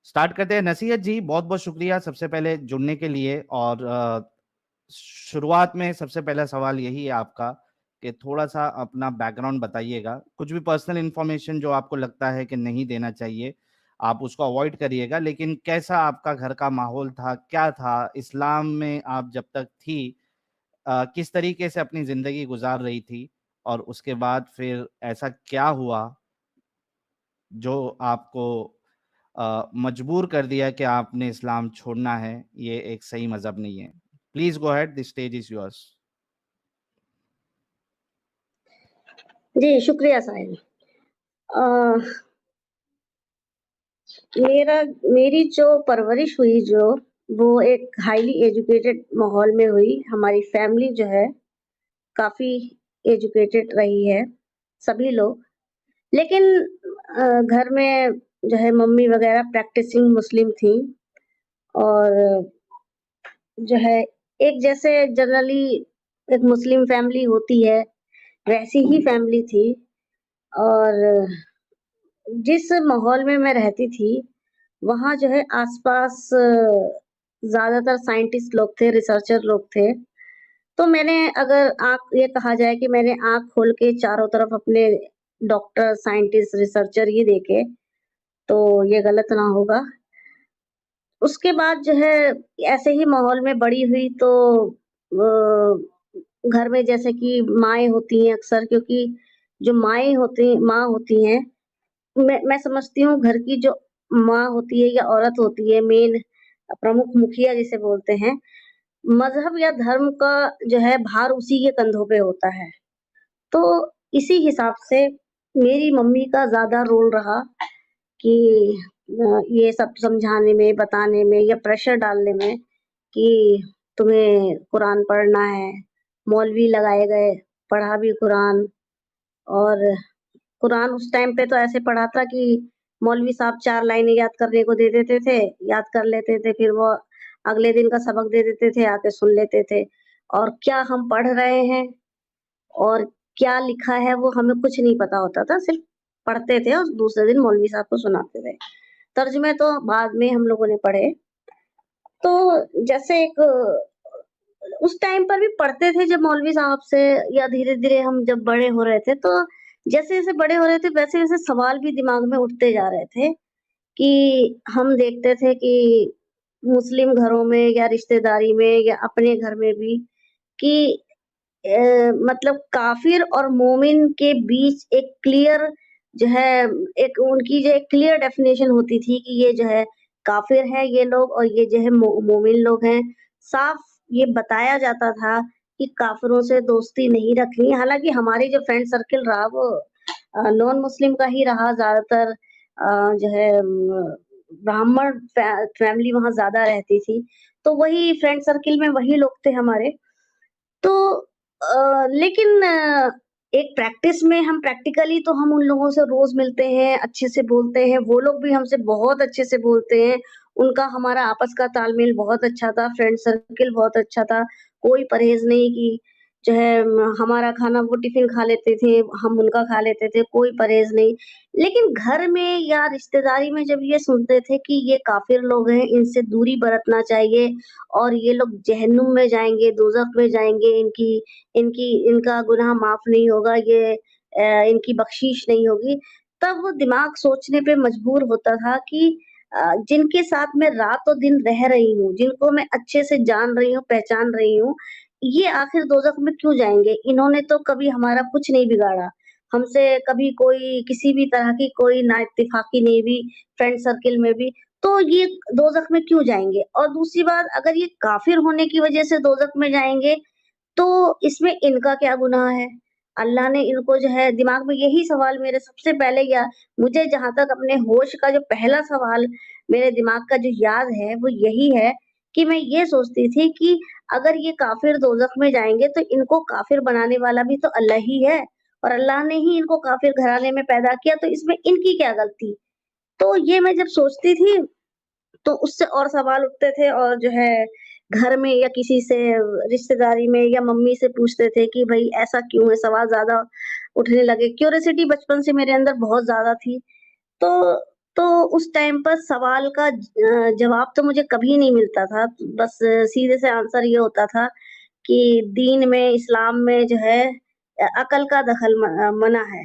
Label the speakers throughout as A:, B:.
A: Start करते हैं। नसीहत जी, बहुत-बहुत शुक्रिया सबसे पहले जुड़ने के लिए। और शुरुआत में सबसे पहला सवाल यही है आपका कि थोड़ा-सा अपना बैकग्राउंड बताइएगा। कुछ भी पर्सनल इन्फॉर्मेशन जो आपको लगता है कि नहीं देना चाहिए, आप उसको अवॉइड करिएगा। लेकिन कैसा आपका घर का माहौल था? क्या था? इस्लाम में आप जब तक थी किस तरीके से अपनी ज़िंदगी गुज़ार रही थी? और उसके बाद फिर ऐसा क्या हुआ जो आपको मजबूर कर दिया कि आपने इस्लाम छोड़ना है, ये एक सही मज़हब नहीं है? Please go ahead, the stage is yours.
B: जी, शुक्रिया साहिल। अ, मेरी जो परवरिश हुई वो एक हाइली एजुकेटेड माहौल में हुई। हमारी फैमिली जो है काफ़ी एजुकेटेड रही है, सभी लोग। लेकिन घर में जो है मम्मी वग़ैरह प्रैक्टिसिंग मुस्लिम थीं और जो है एक जैसे जनरली एक मुस्लिम फैमिली होती है, वैसी ही फैमिली थी। और जिस माहौल में मैं रहती थी, वहाँ जो है आस-पास ज़्यादातर साइंटिस्ट लोग थे, रिसर्चर लोग थे। तो मैंने अगर आँख ये कहा जाए कि मैंने आँख खोल के चारों तरफ अपने डॉक्टर, साइंटिस्ट, रिसर्चर ही देखे, तो ये गलत ना होगा। उसके बाद जो है ऐसे ही माहौल में बड़ी हुई तो घर में जैसे कि माएँ होती हैं अक्सर, क्योंकि जो माँ होती हैं, मैं समझती हूँ घर की जो माँ होती है या औरत होती है, मेन प्रमुख मुखिया जिसे बोलते हैं, मज़हब या धर्म का जो है भार उसी के कंधों पे होता है। तो इसी हिसाब से मेरी मम्मी का ज़्यादा रोल रहा कि ये सब समझाने में, बताने में या प्रेशर डालने में कि तुम्हें कुरान पढ़ना है। मौलवी लगाए गए, पढ़ा भी कुरान। और कुरान उस टाइम पे तो ऐसे पढ़ा था कि मौलवी साहब 4 लाइनें याद करने को दे देते थे, याद कर लेते थे, फिर वो अगले दिन का सबक दे देते थे, आके सुन लेते थे। और क्या हम पढ़ रहे हैं और क्या लिखा है वो हमें कुछ नहीं पता होता था, सिर्फ़ पढ़ते थे और दूसरे दिन मौलवी साहब को सुनाते थे। तर्जुमे तो बाद में हम लोगों ने पढ़े। तो जैसे एक उस टाइम पर भी पढ़ते थे जब मौलवी साहब से, या धीरे-धीरे हम जब बड़े हो रहे थे, तो जैसे-जैसे बड़े हो रहे थे वैसे-वैसे सवाल भी दिमाग में उठते जा रहे थे कि हम देखते थे कि मुस्लिम घरों में या रिश्तेदारी में या अपने घर में भी कि मतलब काफ़िर और मोमिन के बीच एक क्लियर जो है, एक उनकी जो एक क्लियर डेफिनेशन होती थी कि ये जो है काफ़िर है ये लोग और ये जो है मोमिन लोग हैं। साफ ये बताया जाता था कि काफ़िरों से दोस्ती नहीं रखनी। हालाँकि हमारी जो फ्रेंड सर्किल रहा वो नॉन मुस्लिम का ही रहा ज़्यादातर। जो है ब्राह्मण फैमिली वहाँ ज़्यादा रहती थी। तो वही फ्रेंड सर्किल में वही लोग थे हमारे। तो लेकिन एक प्रैक्टिस में हम प्रैक्टिकली तो हम उन लोगों से रोज़ मिलते हैं, अच्छे से बोलते हैं, वो लोग भी हमसे बहुत अच्छे से बोलते हैं। उनका हमारा आपस का तालमेल बहुत अच्छा था, फ्रेंड सर्किल बहुत अच्छा था। कोई परहेज़ नहीं कि जो है हमारा खाना वो टिफ़िन खा लेते थे, हम उनका खा लेते थे, कोई परहेज़ नहीं। लेकिन घर में या रिश्तेदारी में जब ये सुनते थे कि ये काफ़िर लोग हैं, इनसे दूरी बरतना चाहिए और ये लोग जहन्नुम में जाएँगे, दोज़ख में जाएँगे, इनकी इनकी इनका गुनाह माफ़ नहीं होगा, ये इनकी बख्शीश नहीं होगी। तब वो दिमाग सोचने पे मजबूर होता था कि जिनके साथ मैं रात और दिन रह रही हूँ, जिनको मैं अच्छे से जान रही हूँ, पहचान रही हूँ, ये आखिर दोज़ख में क्यों जाएँगे? इन्होंने तो कभी हमारा कुछ नहीं बिगाड़ा। हमसे कभी कोई किसी भी तरह की कोई नाइत्तेफ़ाक़ी नहीं हुई, फ्रेंड सर्किल में भी। तो ये दोज़ख में क्यों जाएँगे? और दूसरी बात, अगर ये काफ़िर होने की वजह से दोज़ख में जाएँगे, तो इसमें इनका क्या गुनाह है? अल्लाह ने इनको जो है दिमाग में यही सवाल मेरे सबसे पहले, या मुझे जहाँ तक अपने होश का जो पहला सवाल मेरे दिमाग का जो याद है, वो यही है कि मैं ये सोचती थी कि अगर ये काफ़िर दोज़ख में जाएँगे, तो इनको काफ़िर बनाने वाला भी तो अल्लाह ही है और अल्लाह ने ही इनको काफ़िर घराने में पैदा किया, तो इसमें इनकी क्या गलती? तो ये मैं जब सोचती थी, तो उससे और सवाल उठते थे और जो है घर में या किसी से रिश्तेदारी में या मम्मी से पूछते थे कि भई ऐसा क्यों है? सवाल ज़्यादा उठने लगे। क्यूरियोसिटी बचपन से मेरे अंदर बहुत ज़्यादा थी। तो तो उस टाइम पर सवाल का जवाब तो मुझे कभी नहीं मिलता था। बस सीधे से आंसर ये होता था कि दीन में, इस्लाम में जो है अकल का दखल मना है।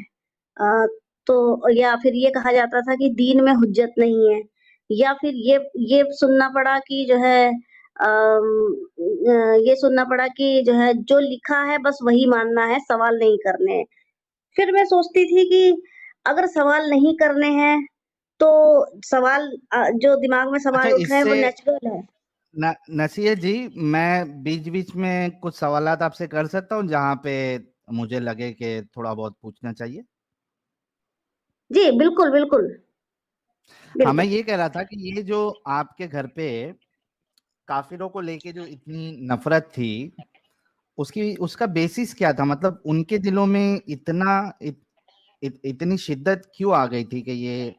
B: अ, तो या फिर ये कहा जाता था कि दीन में हुज्जत नहीं है, या फिर ये सुनना पड़ा कि जो है ये सुनना पड़ा कि जो है जो लिखा है बस वही मानना है, सवाल नहीं करने हैं। फिर मैं सोचती थी कि अगर सवाल नहीं करने हैं, तो सवाल जो दिमाग में
A: अच्छा,
B: सवाल उठ रहे हैं वो
A: इससे
B: नेचुरल है।
A: नसीह जी, मैं बीच बीच में कुछ सवालात आपसे कर सकता हूँ जहाँ पे मुझे लगे कि थोड़ा बहुत पूछना चाहिए?
B: जी, बिल्कुल, बिल्कुल,
A: हाँ, मैं
B: बिल्कुल।
A: ये कह रहा था कि ये जो आपके घर पे काफिरों को लेके जो इतनी नफरत थी, उसकी उसका बेसिस क्या था? मतलब उनके दिलों में इतनी शिद्दत क्यों आ गई थी कि ये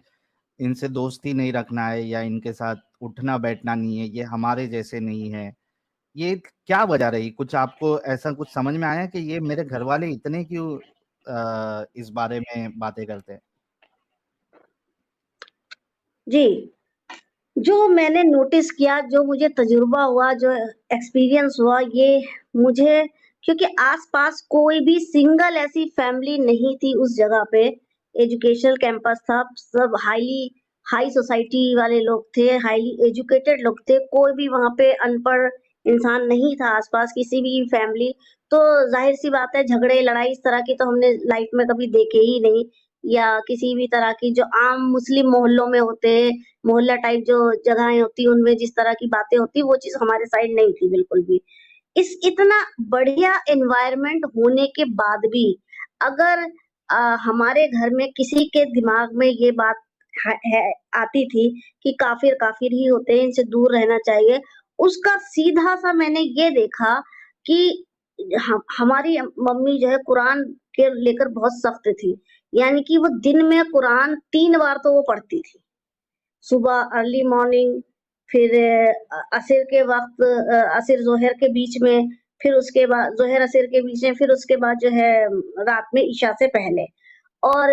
A: इनसे दोस्ती नहीं रखना है या इनके साथ उठना बैठना नहीं है, ये हमारे जैसे नहीं है? ये क्या वजह रही? कुछ आपको ऐसा कुछ समझ में आया कि ये मेरे घर वाले इतने क्यों इस बारे में बातें करते हैं?
B: जी, जो मैंने नोटिस किया, जो मुझे तजुर्बा हुआ, जो एक्सपीरियंस हुआ, ये मुझे क्योंकि आस-पास कोई भी सिंगल ऐसी फैमिली नहीं थी उस जगह पे, एजुकेशनल कैंपस था, सब हाई सोसाइटी वाले लोग थे, हाईली एजुकेटेड लोग थे, कोई भी वहाँ पे अनपढ़ इंसान नहीं था आस-पास किसी भी फैमिली। तो ज़ाहिर-सी बात है झगड़े, लड़ाई इस तरह की तो हमने लाइफ में कभी देखे ही नहीं, या किसी भी तरह की जो आम मुस्लिम मोहल्लों में होते हैं, मोहल्ला टाइप जो जगहें होती हैं, उनमें जिस तरह की बातें होती हैं, वो चीज़ हमारे साइड नहीं थी बिल्कुल भी। इस इतना बढ़िया एनवायरनमेंट होने के बाद भी अगर हमारे घर में किसी के दिमाग में ये बात है आती थी कि काफ़िर काफ़िर ही होते हैं, इनसे दूर रहना चाहिए, उसका सीधा-सा मैंने ये देखा कि हमारी मम्मी जो है कुरान के लेकर बहुत सख्त थी। यानी कि वो दिन में कुरान 3 बार तो वो पढ़ती थी। सुबह अर्ली मॉर्निंग, फिर असर के वक़्त, असर ज़ोहर के बीच में, फिर उसके बाद ज़ोहर असर के बीच में, फिर उसके बाद जो है रात में इशा से पहले। और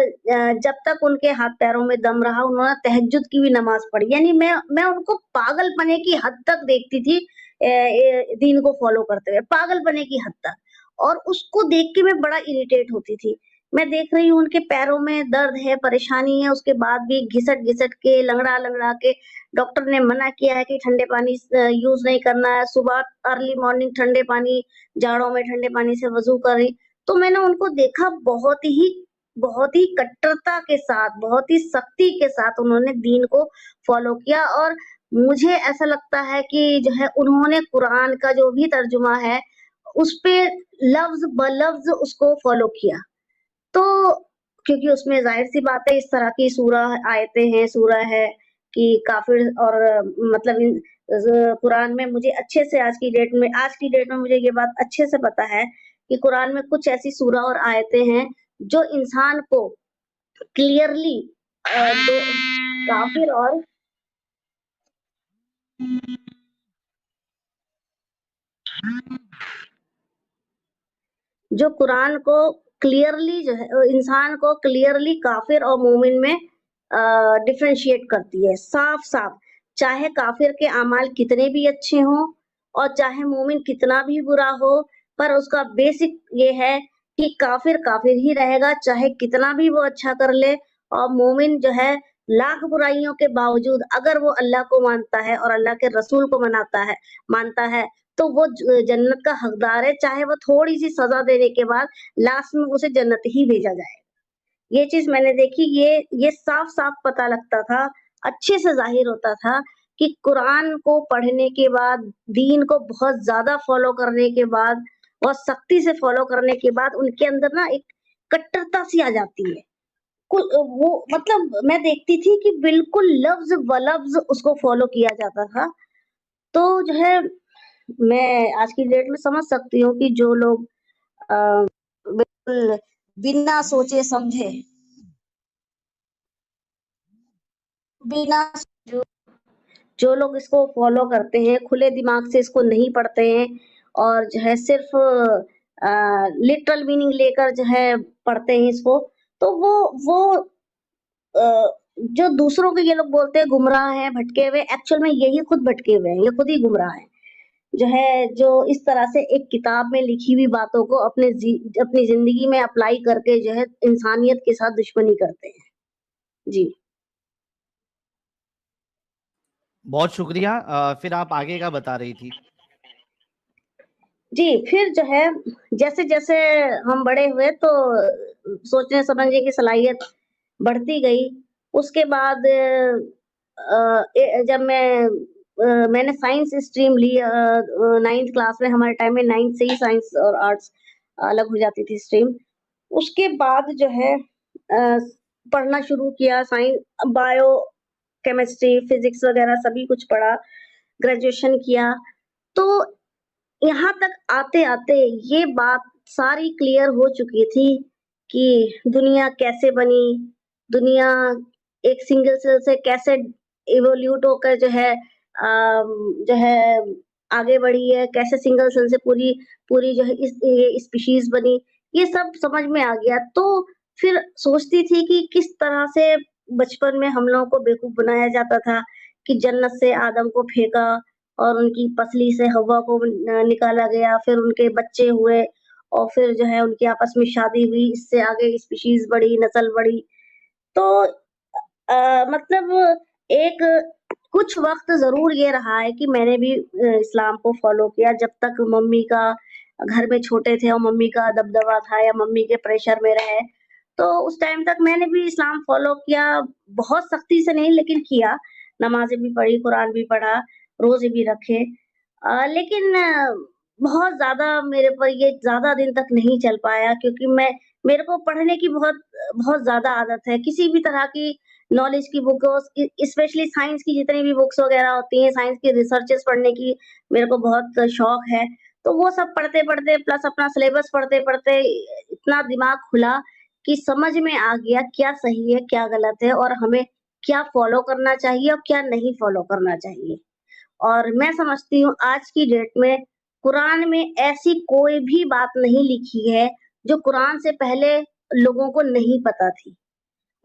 B: जब तक उनके हाथ-पैरों में दम रहा, उन्होंने तहज्जुद की भी नमाज़ पढ़ी। यानी मैं उनको पागलपने की हद तक देखती थी दीन को फ़ॉलो करते हुए, पागलपने की हद तक। और उसको देख के मैं बड़ा इरिटेट होती थी। मैं देख रही हूँ उनके पैरों में दर्द है, परेशानी है, उसके बाद भी घिसट-घिसट के, लंगड़ा-लंगड़ा के डॉक्टर ने मना किया है कि ठंडे पानी यूज़ नहीं करना है, सुबह अर्ली मॉर्निंग ठंडे पानी, जाड़ों में ठंडे पानी से वज़ू करें। तो मैंने उनको देखा बहुत ही कट्टरता के साथ, बहुत ही सख्ती के साथ उन्होंने दीन को फ़ॉलो किया, और मुझे ऐसा लगता है कि जो है उन्होंने कुरान का जो भी तर्जुमा है, उसपे लफ्ज़-ब-लफ्ज़ उसको फ़ॉलो किया। तो क्योंकि उसमें ज़ाहिर-सी बात है इस तरह की आयतें हैं, सूरा है कि काफ़िर और मतलब इन कुरान में मुझे अच्छे से आज की डेट में मुझे ये बात अच्छे से पता है कि कुरान में कुछ ऐसी सूरा और आयतें हैं, जो इंसान को क्लियरली दो काफ़िर और जो कुरान को क्लियरली जो है इंसान को क्लियरली काफ़िर और मोमिन में डिफरेंशिएट करती है, साफ-साफ। चाहे काफ़िर के अमाल कितने भी अच्छे हों और चाहे मोमिन कितना भी बुरा हो, पर उसका बेसिक ये है कि काफ़िर काफ़िर ही रहेगा, चाहे कितना भी वो अच्छा कर ले, और मोमिन जो है लाख बुराइयों के बावजूद अगर वो अल्लाह को मानता है और अल्लाह के रसूल को मानता है, तो वो जन्नत का हकदार है, चाहे वो थोड़ी-सी सज़ा देने के बाद लास्ट में उसे जन्नत ही भेजा जाए। ये चीज़ मैंने देखी, ये साफ-साफ पता लगता था, अच्छे से ज़ाहिर होता था कि कुरान को पढ़ने के बाद, दीन को बहुत ज़्यादा फ़ॉलो करने के बाद, बहुत सख्ती से फ़ॉलो करने के बाद उनके अंदर ना एक कट्टरता-सी आ जाती है। वो मतलब मैं देखती थी कि बिल्कुल लफ्ज़-ब-लफ्ज़ उसको फ़ॉलो किया जाता था। तो जो है मैं आज की डेट में समझ सकती हूँ कि जो लोग अ, बिल्कुल बिना सोचे समझे, बिना जो जो लोग इसको फ़ॉलो करते हैं, खुले दिमाग से इसको नहीं पढ़ते हैं और जो है सिर्फ़ लिटरल मीनिंग लेकर जो है पढ़ते हैं इसको, तो वो अ, जो दूसरों को ये लोग बोलते हैं गुमराह हैं, भटके हुए, एक्चुअल में यही खुद भटके हुए हैं, ये खुद ही गुमराह हैं। जो है, जो इस तरह से एक किताब में लिखी हुई बातों को अपनी ज़िंदगी में अप्लाई करके जो है इंसानियत के साथ दुश्मनी करते हैं। जी।
A: बहुत शुक्रिया। फिर आप आगे क्या बता रही थी?
B: जी, फिर जो है जैसे-जैसे हम बड़े हुए तो सोचने समझने की सलाहियत बढ़ती गई। उसके बाद जब मैंने साइंस स्ट्रीम ली 9th क्लास में, हमारे टाइम में 9th से ही साइंस और आर्ट्स अलग हो जाती थी स्ट्रीम। उसके बाद जो है पढ़ना शुरू किया बायो, केमिस्ट्री, फिज़िक्स वगैरह सभी कुछ पढ़ा, ग्रेजुएशन किया। तो यहाँ तक आते-आते ये बात सारी क्लियर हो चुकी थी कि दुनिया कैसे बनी, दुनिया एक सिंगल सेल से कैसे इवोल्यूट होकर जो है आगे बढ़ी है, कैसे सिंगल सेल से पूरी पूरी जो है ये स्पीशीज़ बनी, ये सब समझ में आ गया। तो फिर सोचती थी कि किस तरह से बचपन में हम लोगों को बेवकूफ़ बनाया जाता था कि जन्नत से आदम को फेंका और उनकी पसली से हव्वा को निकाला गया, फिर उनके बच्चे हुए और फिर जो है उनकी आपस में शादी हुई, इससे आगे स्पीशीज़ बढ़ी, नस्ल बढ़ी। तो मतलब एक कुछ वक़्त ज़रूर ये रहा है कि मैंने भी इस्लाम को फ़ॉलो किया जब तक मम्मी का घर में छोटे थे और मम्मी का दबदबा था या मम्मी के प्रेशर में रहे। तो उस टाइम तक मैंने भी इस्लाम फ़ॉलो किया, बहुत सख्ती से नहीं लेकिन किया। नमाज़ें भी पढ़ी, कुरान भी पढ़ा, रोज़े भी रखे। लेकिन बहुत ज़्यादा मेरे पर ये ज़्यादा दिन तक नहीं चल पाया क्योंकि मेरे को पढ़ने की बहुत बहुत ज़्यादा आदत है। किसी भी तरह की नॉलेज की बुक हो, स्पेशली साइंस की जितनी भी बुक्स वगैरह होती हैं, साइंस की रिसर्चेज़ पढ़ने की मेरे को बहुत शौक है। तो वो सब पढ़ते-पढ़ते प्लस अपना सिलेबस पढ़ते-पढ़ते इतना दिमाग खुला कि समझ में आ गया क्या सही है, क्या गलत है और हमें क्या फ़ॉलो करना चाहिए और क्या नहीं फ़ॉलो करना चाहिए। और मैं समझती हूँ आज की डेट में कुरान में ऐसी कोई भी बात नहीं लिखी है, जो कुरान से पहले लोगों को नहीं पता थी।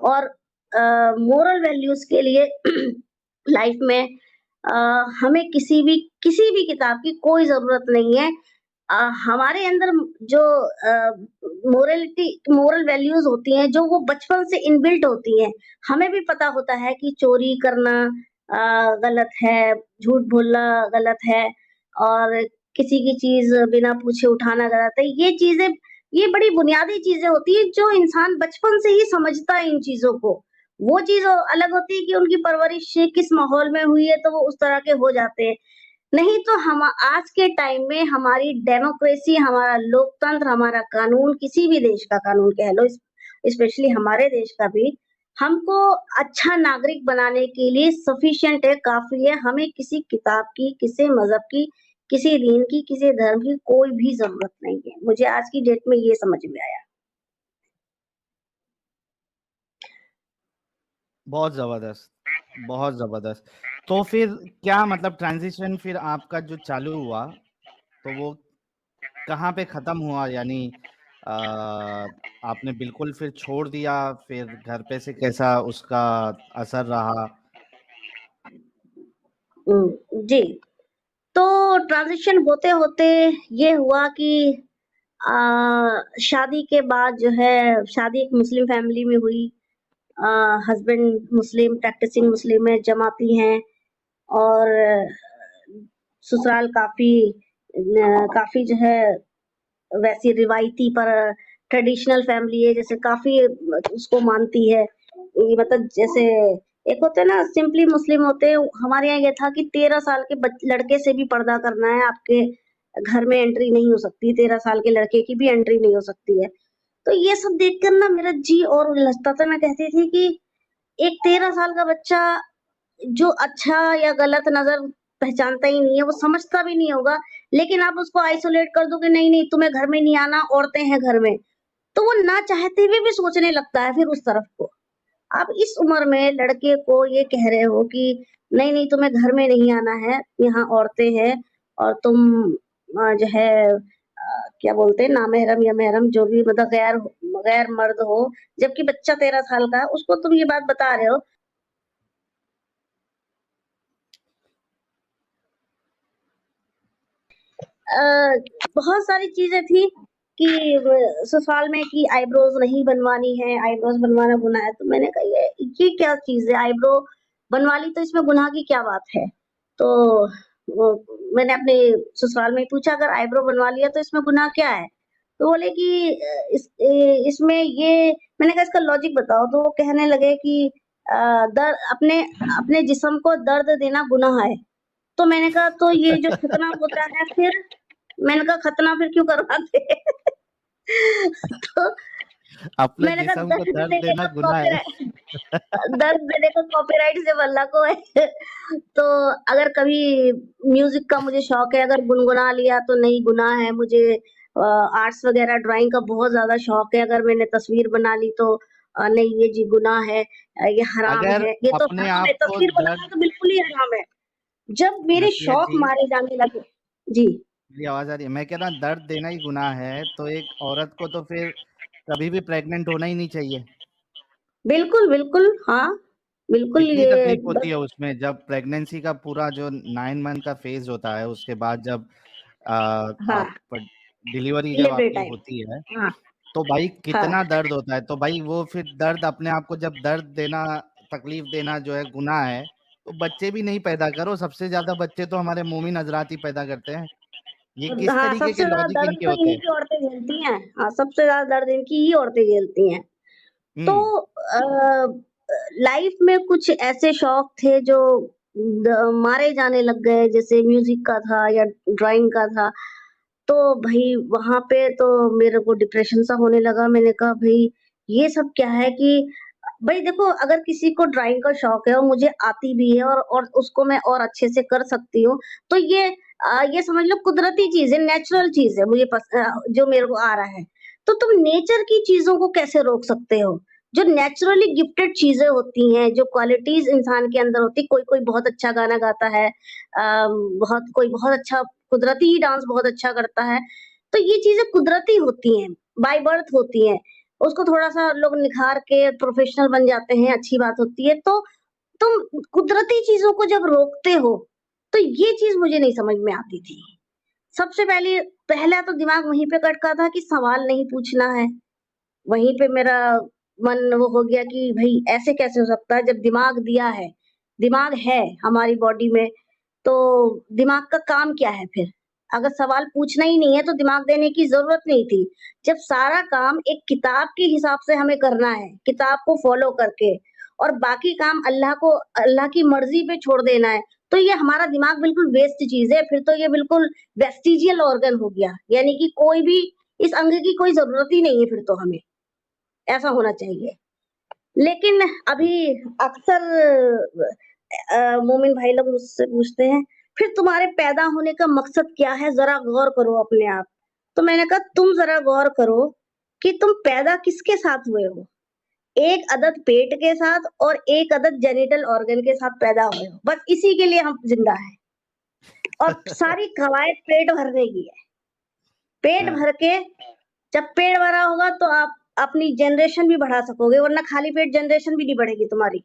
B: और मोरल वैल्यूज़ के लिए लाइफ में अ, हमें किसी भी किताब की कोई ज़रूरत नहीं है। हमारे अंदर जो मोरल वैल्यूज़ होती हैं, जो वो बचपन से इनबिल्ट होती हैं। हमें भी पता होता है कि चोरी करना गलत है, झूठ बोलना गलत है और किसी की चीज़ बिना पूछे उठाना गलत है। ये बड़ी बुनियादी चीज़ें होती हैं, जो इंसान बचपन से ही समझता है इन चीज़ों को। वो चीज़ अलग होती है कि उनकी परवरिश किस माहौल में हुई है, तो वो उस तरह के हो जाते हैं। नहीं तो हम आज के टाइम में हमारी डेमोक्रेसी, हमारा लोकतंत्र, हमारा कानून, किसी भी देश का कानून कह लो, स्पेशली हमारे देश का भी, हमको अच्छा नागरिक बनाने के लिए सफिशिएंट है, काफ़ी है। हमें किसी किताब की, किसी मज़हब की, किसी दीन की, किसी धर्म की कोई भी ज़रूरत नहीं है। मुझे आज की डेट में ये समझ में आया।
A: बहुत ज़बरदस्त, बहुत ज़बरदस्त। तो फिर क्या मतलब ट्रांज़िशन फिर आपका जो चालू हुआ, तो वो कहाँ पे ख़त्म हुआ? यानी आपने बिल्कुल फिर छोड़ दिया, फिर घर पे से कैसा उसका असर रहा?
B: जी। तो ट्रांज़िशन होते-होते ये हुआ कि शादी के बाद जो है शादी एक मुस्लिम फैमिली में हुई। हस्बैंड मुस्लिम, प्रैक्टिसिंग मुस्लिम है, जमाती हैं और ससुराल काफ़ी जो है वैसी रिवायती पर ट्रेडिशनल फैमिली है, जैसे काफ़ी उसको मानती है। ये मतलब जैसे एक होते हैं ना सिंपली मुस्लिम होते हैं, हमारे यहाँ ये था कि 13 साल के लड़के से भी पर्दा करना है, आपके घर में एंट्री नहीं हो सकती, 13 साल के लड़के की भी एंट्री नहीं हो सकती है। तो ये सब देखकर ना मेरा जी और उलझता था, मैं कहती थी कि एक 13 साल का बच्चा जो अच्छा या गलत नज़र पहचानता ही नहीं है, वो समझता भी नहीं होगा, लेकिन आप उसको आइसोलेट कर दो कि नहीं-नहीं तुम्हें घर में नहीं आना, औरतें हैं घर में, तो वो ना चाहते हुए भी सोचने लगता है फिर उस तरफ को। आप इस उम्र में लड़के को ये कह रहे हो कि नहीं-नहीं तुम्हें घर में नहीं आना है, यहाँ औरतें हैं और तुम जो है क्या बोलते हैं नामहरम या महरम जो भी मतलब गैर गैर मर्द हो, जबकि बच्चा 13 साल का है, उसको तुम ये बात बता रहे हो। बहुत सारी चीज़ें थी कि ससुराल में कि आईब्रोज़ नहीं बनवानी है, आईब्रोज़ बनवाना गुनाह है, तो मैंने कहा ये क्या चीज़ है? आईब्रो बनवा ली तो इसमें गुनाह की क्या बात है? तो वो मैंने अपने ससुराल में पूछा अगर आईब्रो बनवा लिया तो इसमें गुनाह क्या है? तो बोले कि इसमें ये मैंने कहा इसका लॉजिक बताओ, तो वो कहने लगे कि अ, दर अपने अपने जिस्म को दर्द देना गुनाह है। तो मैंने कहा तो ये जो खतना होता है फिर? मैंने कहा खतना फिर क्यों करवाते? तो
A: अपने
B: मैंने कहा
A: जिस्म को
B: दर्द
A: दर्द
B: देने
A: देना
B: का
A: गुनाह है।
B: दर्द देने का कॉपीराइट सिर्फ अल्लाह को है। तो अगर कभी म्यूज़िक का मुझे शौक है, अगर गुनगुना लिया तो नहीं गुनाह है। मुझे आर्ट्स वगैरह ड्राइंग का बहुत ज़्यादा शौक है, अगर मैंने तस्वीर बना ली तो नहीं ये जी गुनाह है, ये हराम
A: अगर
B: है, ये तो
A: अपने
B: हराम है,
A: आप को
B: तस्वीर बनाना
A: दर्द
B: तो बिल्कुल ही हराम है। जब मेरे
A: नसीहत
B: शौक
A: जी,
B: मारे जाने लगे जी।
A: मेरी आवाज़ आ रही है? मैं कह रहा दर्द देना ही गुनाह है, तो एक औरत को तो फिर कभी भी प्रेग्नेंट होना ही नहीं चाहिए।
B: बिल्कुल, बिल्कुल, हाँ, बिल्कुल
A: कितनी
B: ये
A: तकलीफ होती
B: बस
A: है उसमें जब प्रेगनेंसी का पूरा जो 9 मंथ का फेज़ होता है, उसके बाद जब
B: हाँ,
A: आप डिलीवरी जब
B: डिलीवरी
A: आपकी
B: टाइम।
A: होती है,
B: हाँ,
A: तो भाई
B: हाँ।
A: कितना दर्द होता है। तो भाई वो फिर दर्द अपने आप को जब दर्द देना, तकलीफ देना जो है गुनाह है, तो बच्चे भी नहीं पैदा करो। सबसे ज़्यादा बच्चे तो हमारे मोमिन हज़रात ही पैदा करते हैं। ये किस
B: हाँ,
A: तरीके के
B: सबसे ज़्यादा
A: लॉजिक
B: दर्द
A: इनके
B: तो
A: होते
B: इन्हीं
A: हैं?
B: की औरतें झेलती हैं। हाँ, सबसे ज़्यादा दर्द इनकी ही औरतें झेलती हैं। तो
A: हुँ।
B: लाइफ में कुछ ऐसे शौक थे जो मारे जाने लग गए, जैसे म्यूजिक का था या ड्राइंग का था। तो भाई वहां पे तो मेरे को डिप्रेशन सा होने लगा। मैंने कहा भाई ये सब क्या है कि भाई देखो अगर किसी को ड्राइंग का शौक है और मुझे आती भी है और उसको मैं और अच्छे से कर सकती हूँ, तो ये समझ लो कुदरती चीज है, नेचुरल चीज है, जो मेरे को आ रहा है। तो तुम नेचर की चीजों को कैसे रोक सकते हो? जो नेचुरली गिफ्टेड चीजें होती हैं, जो क्वालिटीज इंसान के अंदर होती, कोई कोई बहुत अच्छा गाना गाता है, बहुत कोई बहुत अच्छा कुदरती ही डांस बहुत अच्छा करता है। तो ये चीजें कुदरती होती हैं, बाय बर्थ होती हैं। उसको थोड़ा-सा लोग निखार के प्रोफेशनल बन जाते हैं, अच्छी बात होती है। तो तुम कुदरती चीज़ों को जब रोकते हो, तो ये चीज़ मुझे नहीं समझ में आती थी। सबसे पहला तो दिमाग वहीं पे खटका था कि सवाल नहीं पूछना है। वहीं पे मेरा मन वो हो गया कि भई ऐसे कैसे हो सकता है जब दिमाग दिया है, दिमाग है हमारी बॉडी में, तो दिमाग का काम क्या है फिर? अगर सवाल पूछना ही नहीं है तो दिमाग देने की ज़रूरत नहीं थी। जब सारा काम एक किताब के हिसाब से हमें करना है, किताब को फ़ॉलो करके और बाकी काम अल्लाह की मर्ज़ी पे छोड़ देना है, तो ये हमारा दिमाग बिल्कुल वेस्ट चीज़ है, फिर तो ये बिल्कुल वेस्टिजियल ऑर्गन हो गया। यानी कि कोई भी इस अंग की कोई ज़रूरत ही नहीं है फिर तो हमें, ऐसा होना चाहिए। लेकिन अभी अक्सर मोमिन भाई लोग मुझसे पूछते हैं, "फिर तुम्हारे पैदा होने का मकसद क्या है? ज़रा गौर करो अपने आप।" तो मैंने कहा, "तुम ज़रा गौर करो कि तुम पैदा किसके साथ हुए हो? एक अदद पेट के साथ और एक अदद जेनिटल ऑर्गन के साथ पैदा हुए हो। बस इसी के लिए हम ज़िंदा हैं और सारी कवायद पेट भरने की है। पेट
A: हाँ,
B: भर के जब पेट भरा होगा तो आप अपनी जनरेशन भी बढ़ा सकोगे, वरना खाली पेट जनरेशन भी नहीं बढ़ेगी तुम्हारी।"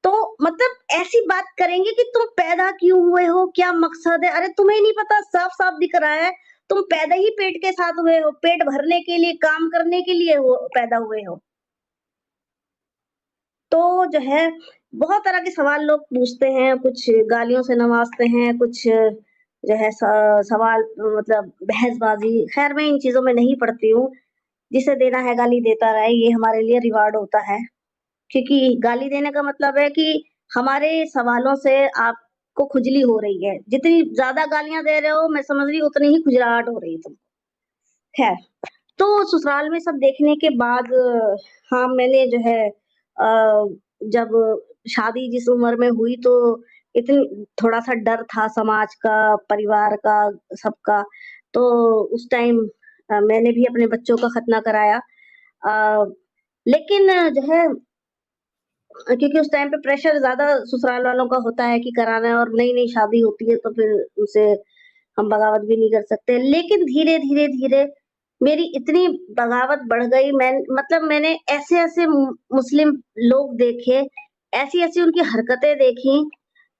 B: तो मतलब ऐसी बात करेंगे कि तुम पैदा क्यों हुए हो? क्या मकसद है? अरे तुम्हें नहीं पता, साफ-साफ दिख रहा है, तुम पैदा ही पेट के साथ हुए हो, पेट भरने के लिए, काम करने के लिए पैदा हुए हो। तो जो है बहुत तरह के सवाल लोग पूछते हैं, कुछ गालियों से नवाजते हैं, कुछ जो है सवाल मतलब बहसबाजी। खैर मैं इन चीज़ों में नहीं पड़ती हूँ, जिसे देना है गाली देता रहे, ये हमारे लिए रिवार्ड होता है। क्योंकि गाली देने का मतलब है कि हमारे सवालों से आपको खुजली हो रही है। जितनी ज़्यादा गालियाँ दे रहे हो, मैं समझ रही हूँ उतनी ही खुजलाहट हो रही है तुमको। खैर, तो ससुराल में सब देखने के बाद हाँ, मैंने जो है जब शादी जिस उम्र में हुई तो इतनी थोड़ा-सा डर था समाज का, परिवार का, सबका। तो उस टाइम मैंने भी अपने बच्चों का खतना कराया। अ, लेकिन जो है क्योंकि उस टाइम पे प्रेशर ज़्यादा ससुराल वालों का होता है कि कराना है और नई-नई शादी होती है तो फिर उसे हम बगावत भी नहीं कर सकते। लेकिन धीरे-धीरे मेरी इतनी बगावत बढ़ गई मैंने ऐसे-ऐसे मुस्लिम लोग देखे, ऐसी-ऐसी उनकी हरकतें देखी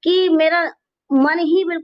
B: कि मेरा मन ही बिल्कुल